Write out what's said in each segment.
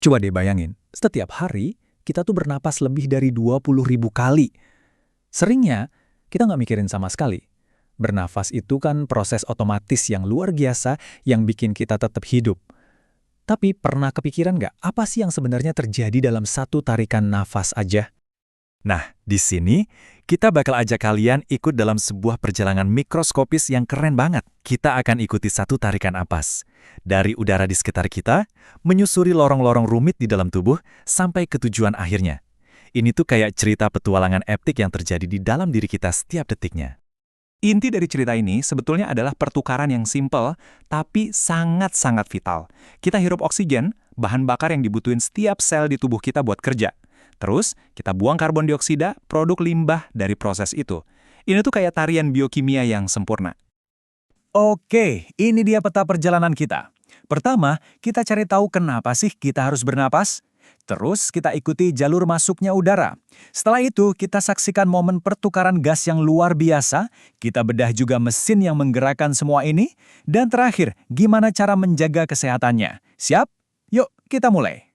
Coba deh bayangin, setiap hari kita tuh bernapas lebih dari 20.000 kali. Seringnya, kita nggak mikirin sama sekali. Bernafas itu kan proses otomatis yang luar biasa yang bikin kita tetap hidup. Tapi pernah kepikiran nggak apa sih yang sebenarnya terjadi dalam satu tarikan nafas aja? Nah, di sini kita bakal ajak kalian ikut dalam sebuah perjalanan mikroskopis yang keren banget. Kita akan ikuti satu tarikan napas. Dari udara di sekitar kita, menyusuri lorong-lorong rumit di dalam tubuh, sampai ke tujuan akhirnya. Ini tuh kayak cerita petualangan epik yang terjadi di dalam diri kita setiap detiknya. Inti dari cerita ini sebetulnya adalah pertukaran yang simpel, tapi sangat-sangat vital. Kita hirup oksigen, bahan bakar yang dibutuhin setiap sel di tubuh kita buat kerja. Terus, kita buang karbon dioksida, produk limbah dari proses itu. Ini tuh kayak tarian biokimia yang sempurna. Oke, ini dia peta perjalanan kita. Pertama, kita cari tahu kenapa sih kita harus bernapas. Terus, kita ikuti jalur masuknya udara. Setelah itu, kita saksikan momen pertukaran gas yang luar biasa. Kita bedah juga mesin yang menggerakkan semua ini. Dan terakhir, gimana cara menjaga kesehatannya. Siap? Yuk, kita mulai.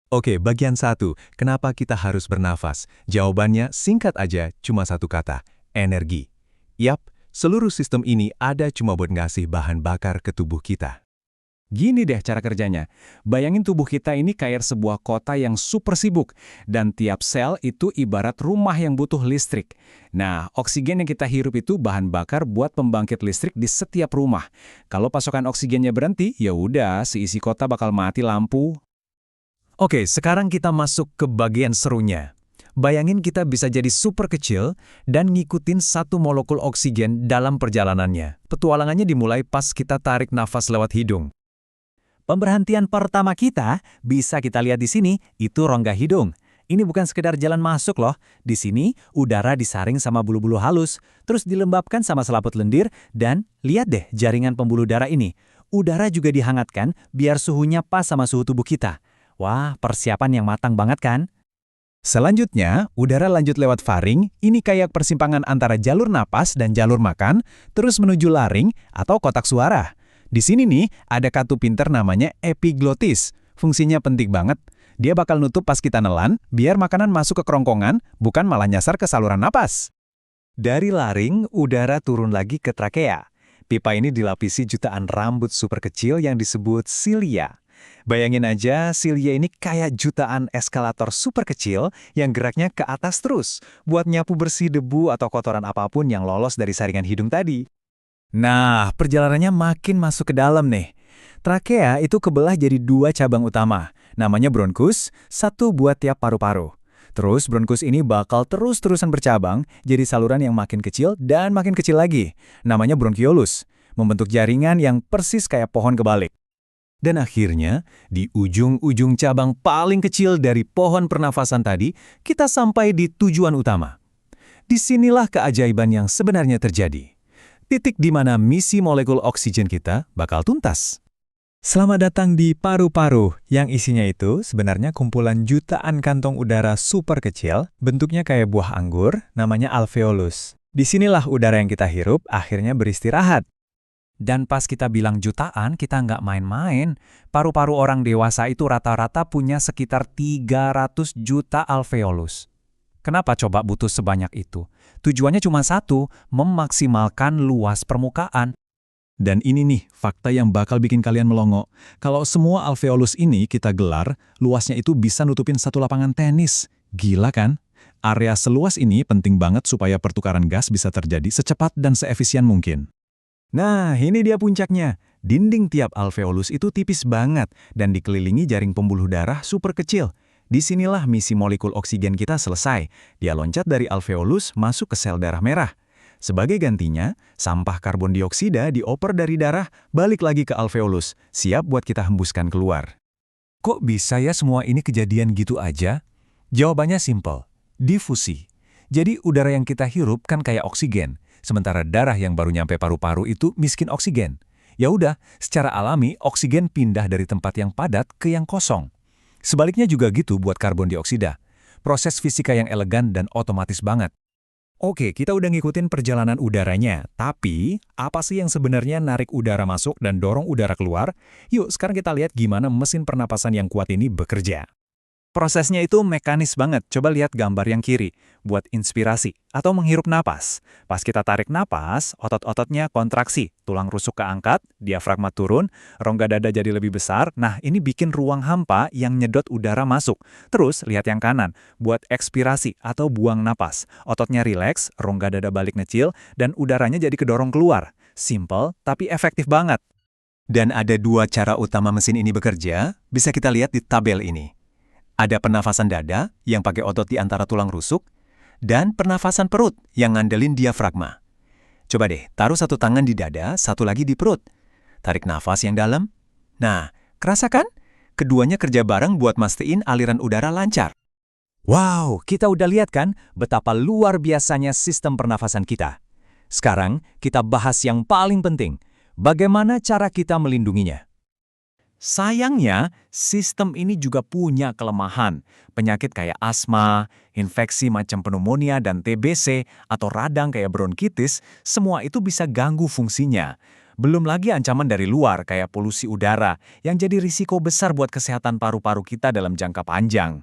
Oke, bagian 1. Kenapa kita harus bernafas? Jawabannya singkat aja, cuma satu kata. Energi. Yap, seluruh sistem ini ada cuma buat ngasih bahan bakar ke tubuh kita. Gini deh cara kerjanya. Bayangin tubuh kita ini kayak sebuah kota yang super sibuk. Dan tiap sel itu ibarat rumah yang butuh listrik. Nah, oksigen yang kita hirup itu bahan bakar buat pembangkit listrik di setiap rumah. Kalau pasokan oksigennya berhenti, ya udah, seisi kota bakal mati lampu. Oke, sekarang kita masuk ke bagian serunya. Bayangin kita bisa jadi super kecil dan ngikutin satu molekul oksigen dalam perjalanannya. Petualangannya dimulai pas kita tarik nafas lewat hidung. Pemberhentian pertama kita, bisa kita lihat di sini, itu rongga hidung. Ini bukan sekedar jalan masuk loh. Di sini, udara disaring sama bulu-bulu halus, terus dilembabkan sama selaput lendir, dan lihat deh jaringan pembuluh darah ini. Udara juga dihangatkan biar suhunya pas sama suhu tubuh kita. Wah, persiapan yang matang banget kan? Selanjutnya, udara lanjut lewat faring, ini kayak persimpangan antara jalur napas dan jalur makan, terus menuju laring atau kotak suara. Di sini nih, ada kartu pinter namanya epiglotis. Fungsinya penting banget. Dia bakal nutup pas kita nelan, biar makanan masuk ke kerongkongan, bukan malah nyasar ke saluran napas. Dari laring, udara turun lagi ke trakea. Pipa ini dilapisi jutaan rambut super kecil yang disebut silia. Bayangin aja, silia ini kayak jutaan eskalator super kecil yang geraknya ke atas terus, buat nyapu bersih debu atau kotoran apapun yang lolos dari saringan hidung tadi. Nah, perjalanannya makin masuk ke dalam nih. Trakea itu kebelah jadi dua cabang utama, namanya bronkus, satu buat tiap paru-paru. Terus bronkus ini bakal terus-terusan bercabang, jadi saluran yang makin kecil dan makin kecil lagi, namanya bronkiolus, membentuk jaringan yang persis kayak pohon kebalik. Dan akhirnya, di ujung-ujung cabang paling kecil dari pohon pernafasan tadi, kita sampai di tujuan utama. Disinilah keajaiban yang sebenarnya terjadi. Titik di mana misi molekul oksigen kita bakal tuntas. Selamat datang di paru-paru, yang isinya itu sebenarnya kumpulan jutaan kantong udara super kecil, bentuknya kayak buah anggur, namanya alveolus. Disinilah udara yang kita hirup akhirnya beristirahat. Dan pas kita bilang jutaan, kita nggak main-main. Paru-paru orang dewasa itu rata-rata punya sekitar 300 juta alveolus. Kenapa coba butuh sebanyak itu? Tujuannya cuma satu, memaksimalkan luas permukaan. Dan ini nih, fakta yang bakal bikin kalian melongo. Kalau semua alveolus ini kita gelar, luasnya itu bisa nutupin satu lapangan tenis. Gila kan? Area seluas ini penting banget supaya pertukaran gas bisa terjadi secepat dan seefisien mungkin. Nah, ini dia puncaknya. Dinding tiap alveolus itu tipis banget dan dikelilingi jaring pembuluh darah super kecil. Disinilah misi molekul oksigen kita selesai. Dia loncat dari alveolus masuk ke sel darah merah. Sebagai gantinya, sampah karbon dioksida dioper dari darah balik lagi ke alveolus, siap buat kita hembuskan keluar. Kok bisa ya semua ini kejadian gitu aja? Jawabannya simpel, difusi. Jadi udara yang kita hirup kan kayak oksigen, sementara darah yang baru nyampe paru-paru itu miskin oksigen. Ya udah, secara alami oksigen pindah dari tempat yang padat ke yang kosong. Sebaliknya juga gitu buat karbon dioksida. Proses fisika yang elegan dan otomatis banget. Oke, kita udah ngikutin perjalanan udaranya, tapi apa sih yang sebenarnya narik udara masuk dan dorong udara keluar? Yuk, sekarang kita lihat gimana mesin pernapasan yang kuat ini bekerja. Prosesnya itu mekanis banget. Coba lihat gambar yang kiri, buat inspirasi atau menghirup napas. Pas kita tarik napas, otot-ototnya kontraksi, tulang rusuk keangkat, diafragma turun, rongga dada jadi lebih besar. Nah, ini bikin ruang hampa yang nyedot udara masuk. Terus, lihat yang kanan, buat ekspirasi atau buang napas. Ototnya rileks, rongga dada balik ngecil, dan udaranya jadi kedorong keluar. Simple, tapi efektif banget. Dan ada dua cara utama mesin ini bekerja, bisa kita lihat di tabel ini. Ada pernafasan dada yang pakai otot di antara tulang rusuk, dan pernafasan perut yang ngandelin diafragma. Coba deh, taruh satu tangan di dada, satu lagi di perut. Tarik nafas yang dalam. Nah, kerasa kan? Keduanya kerja bareng buat mastiin aliran udara lancar. Wow, kita udah lihat kan betapa luar biasanya sistem pernafasan kita. Sekarang kita bahas yang paling penting, bagaimana cara kita melindunginya. Sayangnya, sistem ini juga punya kelemahan. Penyakit kayak asma, infeksi macam pneumonia dan TBC, atau radang kayak bronkitis, semua itu bisa ganggu fungsinya. Belum lagi ancaman dari luar kayak polusi udara, yang jadi risiko besar buat kesehatan paru-paru kita dalam jangka panjang.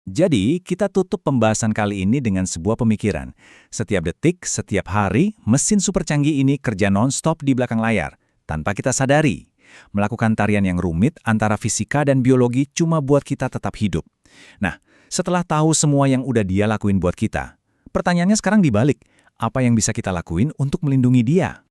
Jadi, kita tutup pembahasan kali ini dengan sebuah pemikiran. Setiap detik, setiap hari, mesin super canggih ini kerja non-stop di belakang layar, tanpa kita sadari. Melakukan tarian yang rumit antara fisika dan biologi cuma buat kita tetap hidup. Nah, setelah tahu semua yang udah dia lakuin buat kita, pertanyaannya sekarang dibalik, apa yang bisa kita lakuin untuk melindungi dia?